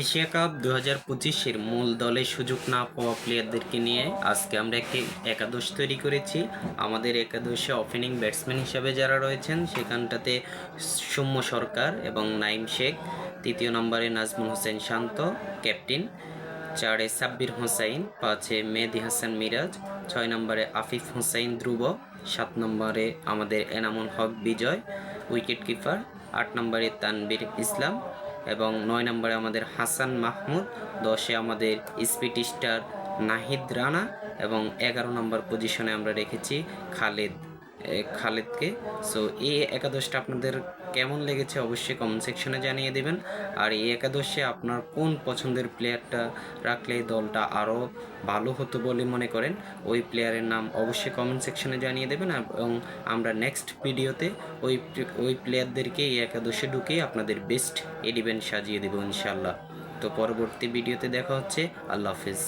Asia cup 2025-এর মূল দলে সুযোগ না পাওয়া প্লেয়ারদেরকে নিয়ে আজকে আমরা একটি একাদশ তৈরি করেছি। আমাদের একাদশে ওপেনিং ব্যাটসম্যান হিসাবে যারা রয়েছেন সেখানটাতে সৌম্য সরকার এবং নাইম শেখ, তৃতীয় নম্বরে নাজমুল হোসেন শান্ত ক্যাপ্টেন, 4-এ সাব্বির হোসাইন, 5-এ মেহেদী হাসান মিরাজ, 6 নম্বরে আফিফ হোসাইন ধ্রুব, 7 নম্বরে আমাদের এনামুল হক বিজয় উইকেট কিপার, 8 নম্বরে তানবীর ইসলাম এবং 9 নম্বরে আমাদের হাসান মাহমুদ, 10-এ আমাদের স্পিড স্টার নাহিদ রানা এবং 11 নম্বর পজিশনে আমরা রেখেছি খালেদকে। সো এই একাদশটা আপনাদের কেমন লেগেছে অবশ্যই কমেন্ট সেকশনে জানিয়ে দেবেন। আর এই একাদশে আপনার কোন পছন্দের প্লেয়ারটা রাখলে দলটা আরও ভালো হতো বলে মনে করেন ওই প্লেয়ারের নাম অবশ্যই কমেন্ট সেকশনে জানিয়ে দেবেন এবং আমরা নেক্সট ভিডিওতে ওই প্লেয়ারদেরকে এই একাদশে ঢুকিয়ে আপনাদের বেস্ট 11 সাজিয়ে দেবো ইনশাল্লাহ। তো পরবর্তী ভিডিওতে দেখা হচ্ছে। আল্লাহ হাফেজ।